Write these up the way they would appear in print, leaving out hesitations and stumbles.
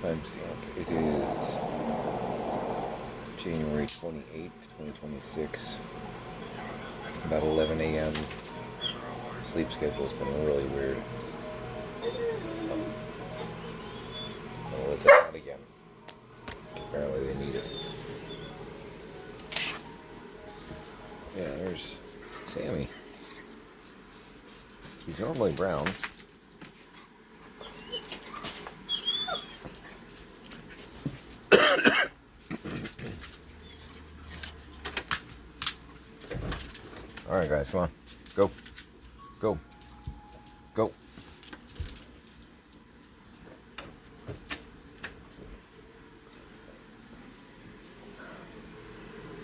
Timestamp. It is January 28th, 2026. About 11 a.m. Sleep schedule's been really weird. I'll let that out again. Apparently they need it. Yeah, there's Sammy. He's normally brown. Alright guys, come on. Go. Go. Go.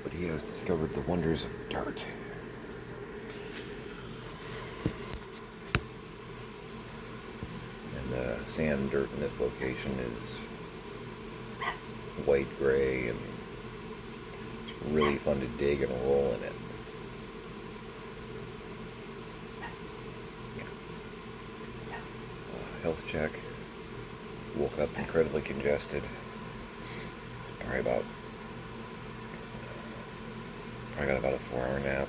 But he has discovered the wonders of dirt. And the sand dirt in this location is white gray, and it's really fun to dig and roll in it. Health check. Woke up incredibly congested. Probably got about a 4-hour nap.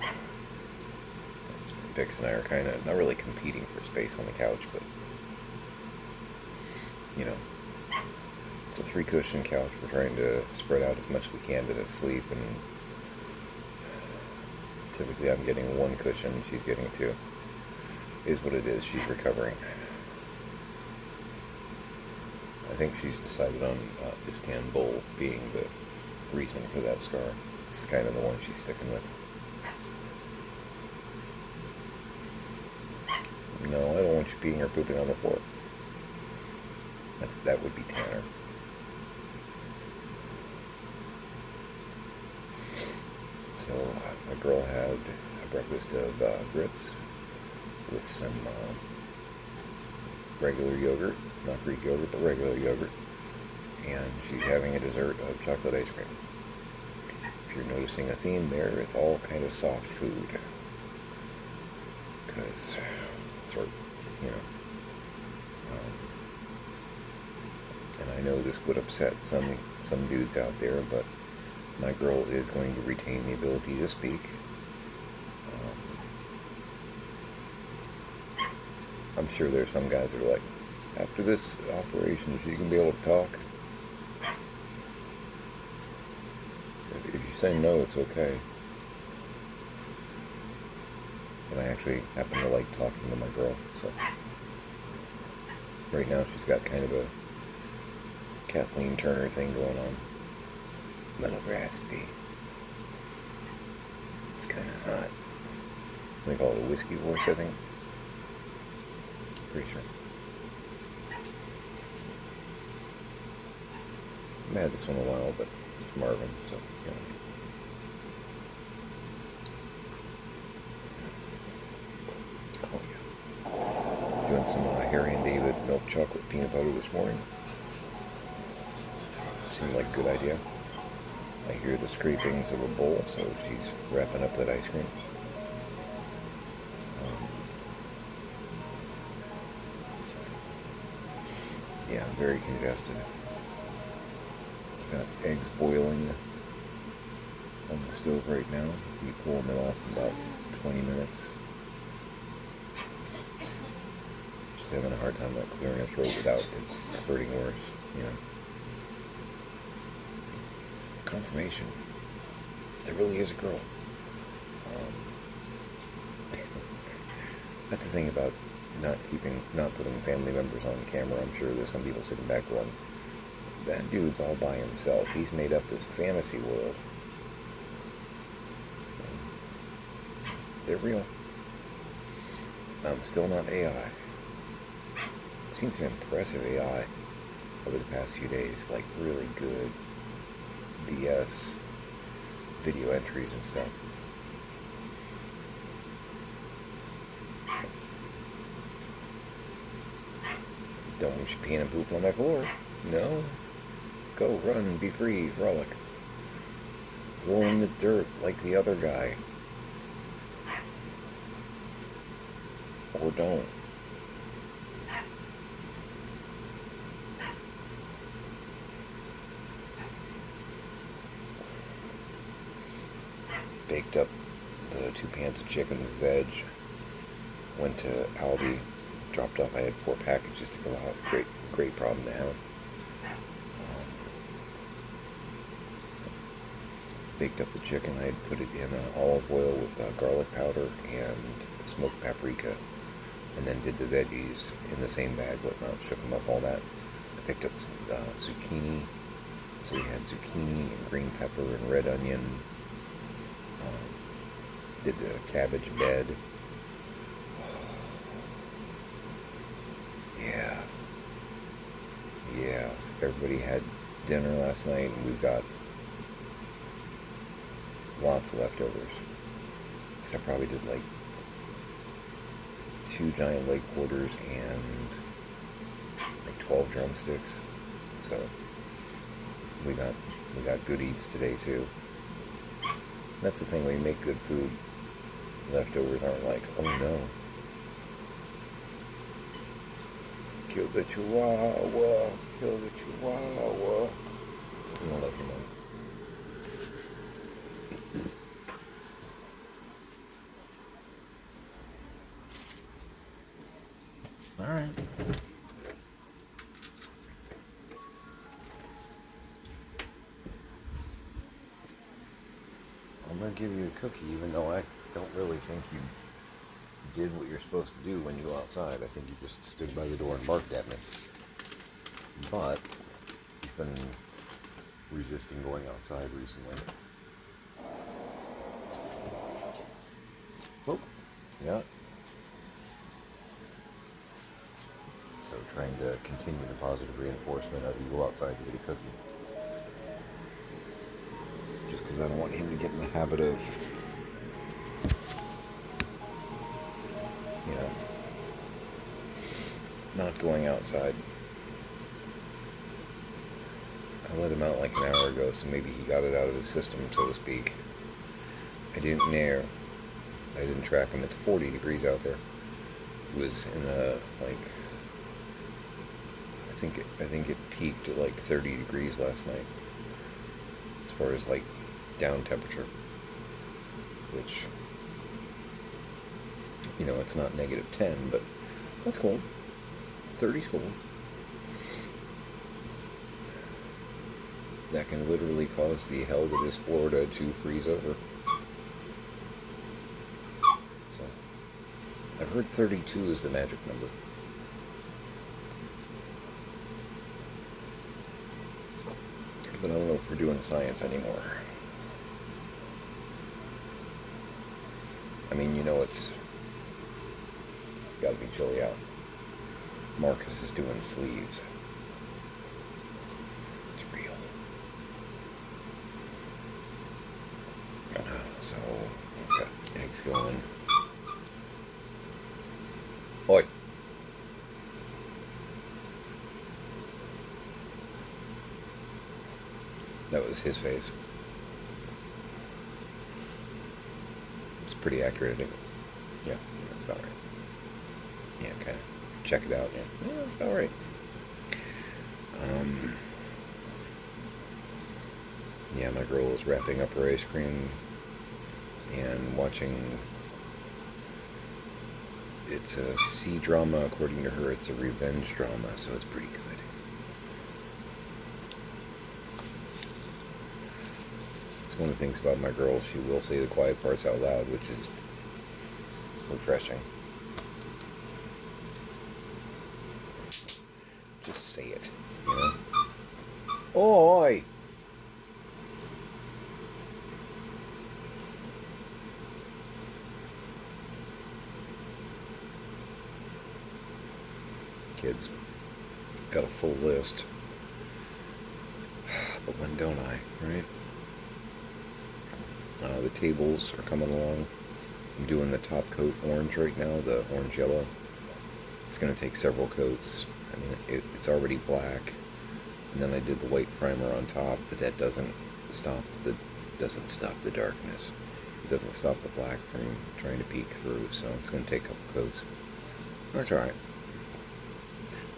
Bix and I are kind of not really competing for space on the couch, but you know, it's a 3-cushion couch. We're trying to spread out as much as we can to sleep, and typically I'm getting 1 cushion, she's getting 2. Is what it is. She's recovering. I think she's decided on Istanbul being the reason for that scar. It's kind of the one she's sticking with. No, I don't want you peeing or pooping on the floor. That would be Tanner. So, my girl had a breakfast of grits with some regular yogurt. Not Greek yogurt, but regular yogurt. And she's having a dessert of chocolate ice cream. If you're noticing a theme there, it's all kind of soft food. Because, sort of, you know. And I know this would upset some dudes out there, but my girl is going to retain the ability to speak. I'm sure there's some guys that are like, after this operation, she can be able to talk. If you say no, it's okay. But I actually happen to like talking to my girl, so. Right now she's got kind of a Kathleen Turner thing going on. A little raspy. It's kind of hot. They call it a whiskey horse, I think. Pretty sure. I haven't had this one in a while, but it's Marvin, so, you know. Oh, yeah. Doing some Harry and David milk chocolate peanut butter this morning. Seemed like a good idea. I hear the scrapings of a bowl, so she's wrapping up that ice cream. Yeah, I'm very congested. Got eggs boiling on the stove right now. Be pulling them off in about 20 minutes. She's having a hard time like clearing her throat without it hurting worse, you know. Confirmation. There really is a girl. That's the thing about not putting family members on camera. I'm sure there's some people sitting back going, that dude's all by himself. He's made up this fantasy world. They're real. I'm still not AI. I've seen some impressive AI over the past few days, like really good BS video entries and stuff. Don't want you peeing and pooping on my floor. No. Go, run, be free, frolic. Roll in the dirt like the other guy. Or don't. baked up the 2 pans of chicken with veg. Went to Aldi, dropped off. I had 4 packages to go out. Great problem to have. Baked up the chicken. I had put it in olive oil with garlic powder and smoked paprika, and then did the veggies in the same bag, whatnot, shook them up, all that. I picked up zucchini, so we had zucchini and green pepper and red onion. Did the cabbage bed. Yeah. Everybody had dinner last night, and we've got lots of leftovers. Because I probably did like 2 giant leg quarters and like 12 drumsticks. So we got good eats today too. That's the thing, when you make good food, leftovers aren't like, oh no. Kill the chihuahua, kill the chihuahua. I'm gonna let him in. Alright. I'm gonna give you a cookie, even though I don't really think you did what you're supposed to do when you go outside. I think you just stood by the door and barked at me. But he's been resisting going outside recently. Oh, yeah. So trying to continue the positive reinforcement of you go outside to get a cookie. Just because I don't want him to get in the habit of, not going outside. I let him out like an hour ago, so maybe he got it out of his system, so to speak. I didn't track him. It's 40 degrees out there. It was in I think it peaked at like 30 degrees last night, as far as like down temperature, which, it's not -10, but that's cool. 30's cool. That can literally cause the hell that is Florida to freeze over. So, I've heard 32 is the magic number. But I don't know if we're doing science anymore. I mean, it's gotta be chilly out. Marcus is doing sleeves. It's real. So, we've got eggs going. Oi! That was his face. It's pretty accurate, I think. Yeah, that's about right. Yeah, kind of check it out. Yeah, that's about right. Yeah, my girl is wrapping up her ice cream and watching. It's a C-drama, according to her. It's a revenge drama, so it's pretty good. It's one of the things about my girl. She will say the quiet parts out loud, which is refreshing. Just say it, Oi! Kids, got a full list. But when don't I, right? The tables are coming along. I'm doing the top coat orange right now, the orange yellow. It's going to take several coats. I mean, it's already black, and then I did the white primer on top, but that doesn't stop the darkness. It doesn't stop the black from trying to peek through, so it's going to take a couple coats. That's alright.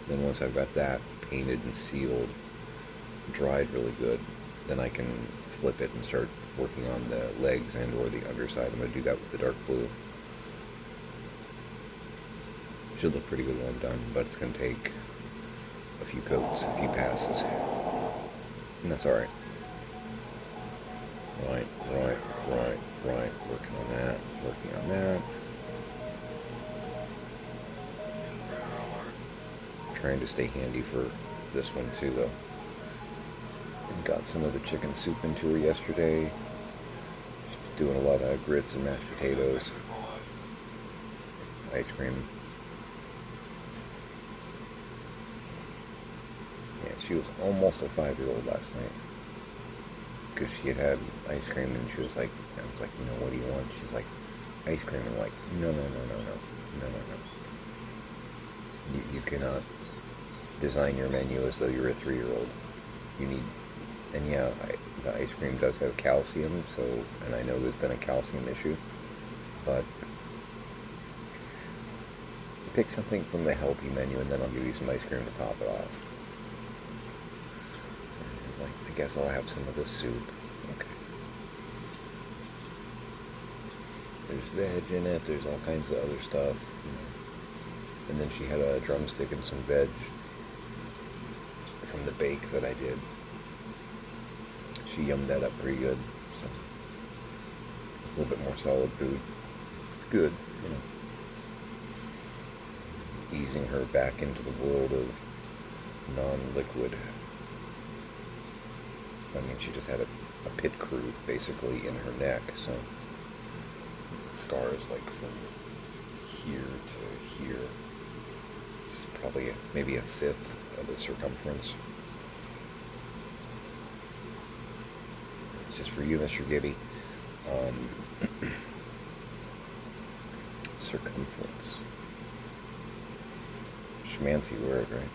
Then once I've got that painted and sealed, dried really good, then I can flip it and start working on the legs and or the underside. I'm going to do that with the dark blue. Should look pretty good when I'm done, but it's going to take a few coats, a few passes. And that's alright. Right. Working on that. Trying to stay handy for this one too, though. And got some of the chicken soup into her yesterday. She's doing a lot of grits and mashed potatoes. Ice cream. Yeah, she was almost a 5-year-old last night. Because she had had ice cream and she was like, I was like, what do you want? She's like, ice cream. I'm like, no. You cannot design your menu as though you're a 3-year-old. You need, and yeah, the ice cream does have calcium, so, and I know there's been a calcium issue, but pick something from the healthy menu and then I'll give you some ice cream to top it off. Like, I guess I'll have some of this soup. Okay. There's veg in it. There's all kinds of other stuff. And then she had a drumstick and some veg from the bake that I did. She yummed that up pretty good. So a little bit more solid food. Good, Easing her back into the world of non-liquid. I mean, she just had a pit crew, basically, in her neck, so the scar is like from here to here. It's probably maybe a fifth of the circumference. It's just for you, Mr. Gibby. Circumference. Schmancy word, right?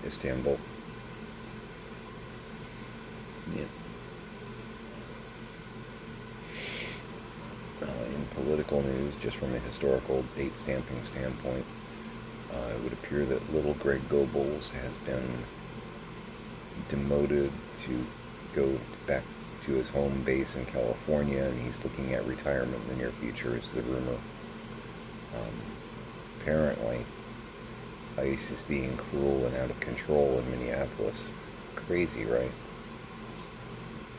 Istanbul. Yeah. In political news, just from a historical date stamping standpoint, it would appear that little Greg Goebbels has been demoted to go back to his home base in California, and he's looking at retirement in the near future, is the rumor. Apparently, ICE is being cruel and out of control in Minneapolis. Crazy, right?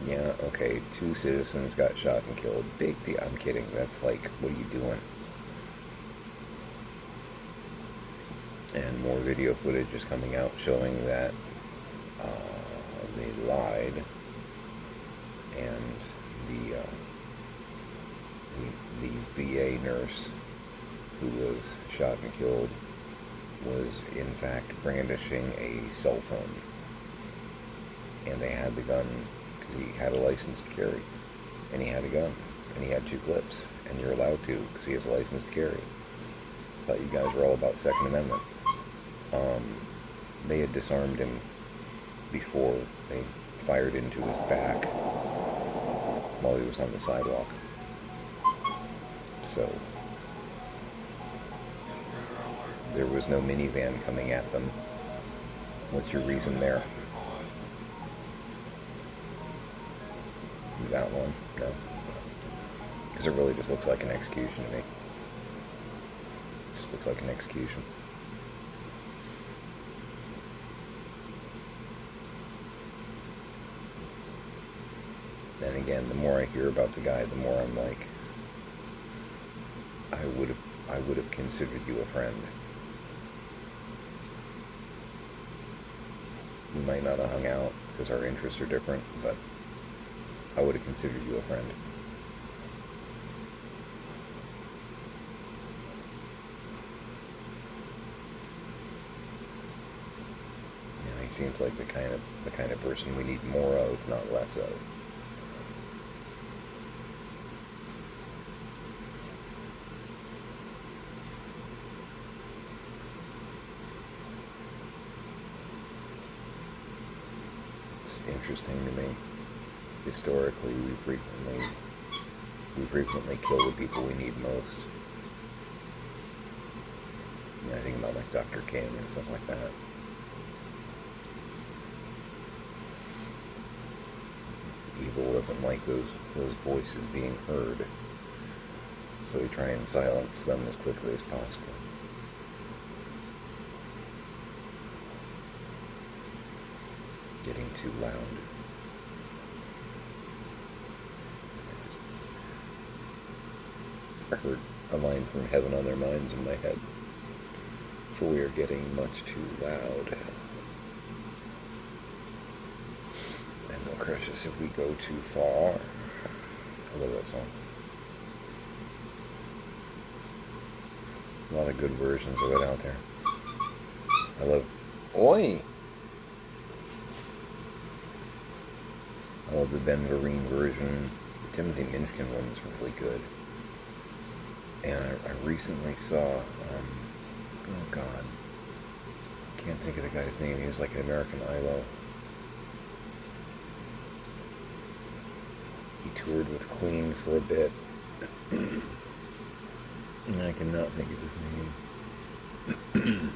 Yeah, okay, 2 citizens got shot and killed. Big deal. I'm kidding. That's like, what are you doing? And more video footage is coming out showing that they lied, and the VA nurse who was shot and killed was in fact brandishing a cell phone, and they had the gun because he had a license to carry, and he had a gun, and he had 2 clips, and you're allowed to because he has a license to carry. Thought you guys were all about Second Amendment. They had disarmed him before they fired into his back while he was on the sidewalk. So there was no minivan coming at them. What's your reason there? That one? No. Because it really just looks like an execution to me. Just looks like an execution. And again, the more I hear about the guy, the more I'm like, I would have considered you a friend. We might not have hung out because our interests are different, but I would have considered you a friend. Yeah, he seems like the kind of person we need more of, not less of. It's interesting to me. Historically, we frequently kill the people we need most. I think about like Dr. King and stuff like that. Evil doesn't like those voices being heard, so they try and silence them as quickly as possible. Getting too loud. I heard a line from Heaven on Their Minds in my head. For we are getting much too loud. And they'll crush us if we go too far. I love that song. A lot of good versions of it out there. I love... Oi! I love the Ben Vereen version. The Timothy Minchin one is really good. And I recently saw, oh God, can't think of the guy's name. He was like an American Idol. He toured with Queen for a bit. And I cannot think of his name.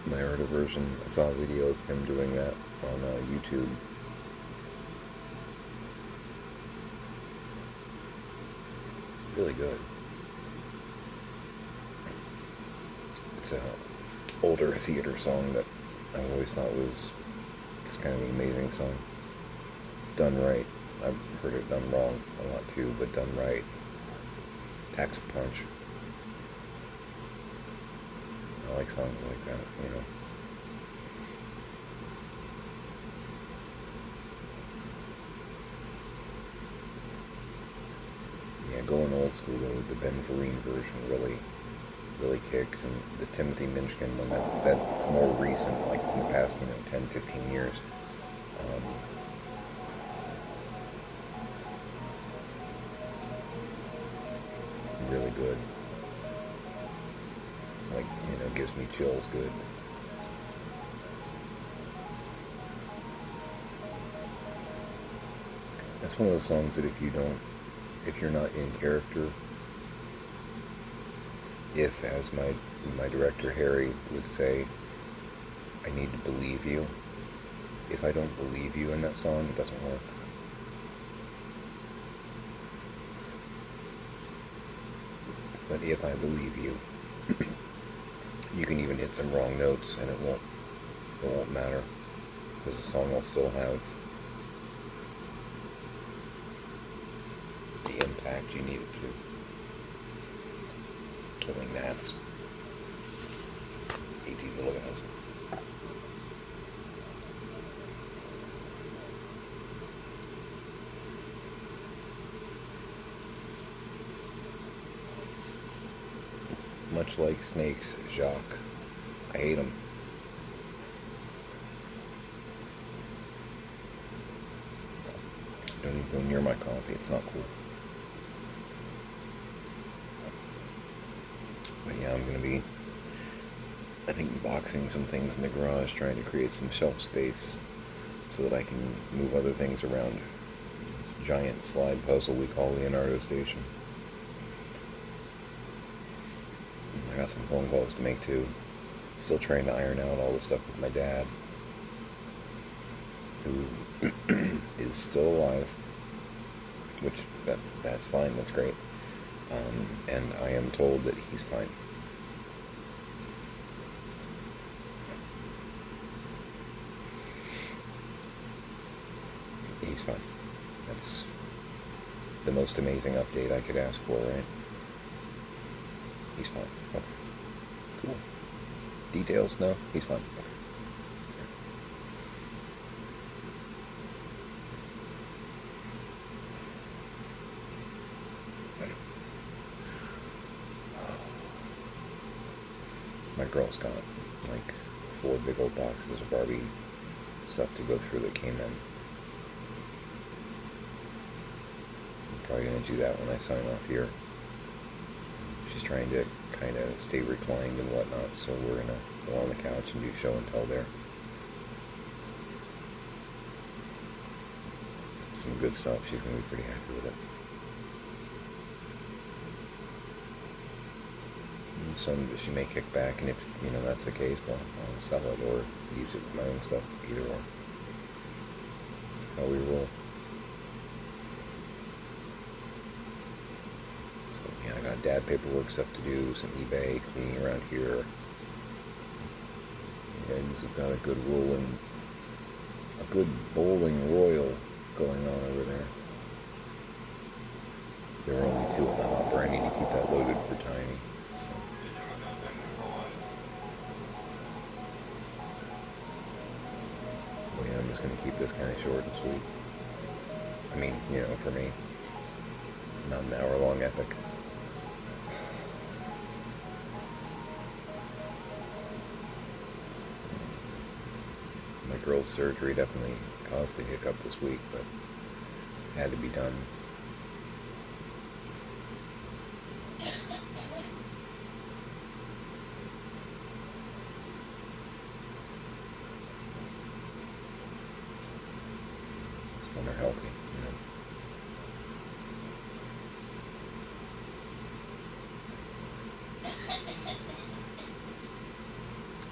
But I heard a version, I saw a video of him doing that on YouTube. Really good. It's an older theater song that I always thought was just kind of an amazing song. Done right. I've heard it done wrong a lot too, but done right. Packs a punch. I like songs like that, you know. Yeah, going old school though with the Ben Vereen version really kicks, and the Timothy Minchin one that's more recent, like in the past 10, 15 years. Really good. Like, gives me chills good. That's one of those songs that if you're not in character, if, as my director Harry would say, I need to believe you. If I don't believe you in that song, it doesn't work. But if I believe you, you can even hit some wrong notes and it won't matter, because the song will still have the impact you need it to. Killing gnats. Hate these little guys. Much like snakes, Jacques. I hate them. Don't even go near my coffee, it's not cool. But yeah, I'm going to be, I think, boxing some things in the garage, trying to create some shelf space so that I can move other things around. Giant slide puzzle we call Leonardo Station. I got some phone calls to make too. Still trying to iron out all the stuff with my dad, who is still alive, which that's fine, that's great. And I am told that he's fine. He's fine. That's the most amazing update I could ask for, right? He's fine. Okay. Cool. Details? No? He's fine. Okay. My girl's got like 4 big old boxes of Barbie stuff to go through that came in. I'm probably going to do that when I sign off here. She's trying to kind of stay reclined and whatnot, so we're going to go on the couch and do show and tell there. Some good stuff. She's going to be pretty happy with it. Some she may kick back, and if that's the case, well, I'll sell it or use it with my own stuff. Either or. That's how we roll. I got dad paperwork stuff to do, some eBay cleaning around here. And we've got a good bowling royal going on over there. There were only 2 at the hopper. I need to keep that loaded for Tiny. So. Well, yeah, I'm just going to keep this kind of short and sweet. I mean, for me, not an hour-long epic. My girl's surgery definitely caused a hiccup this week, but had to be done. Just when they're healthy,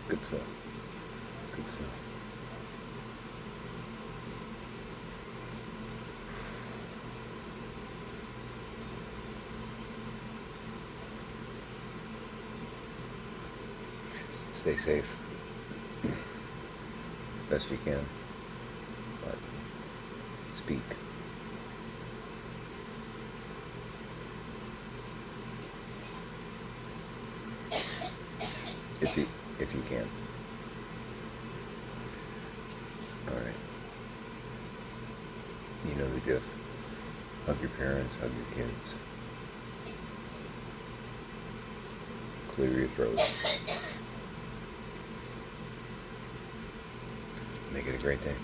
Good stuff. Good stuff. Stay safe. Best you can. But speak. If you can. Alright. You know the gist. Hug your parents, hug your kids. Clear your throat. Make it a great day.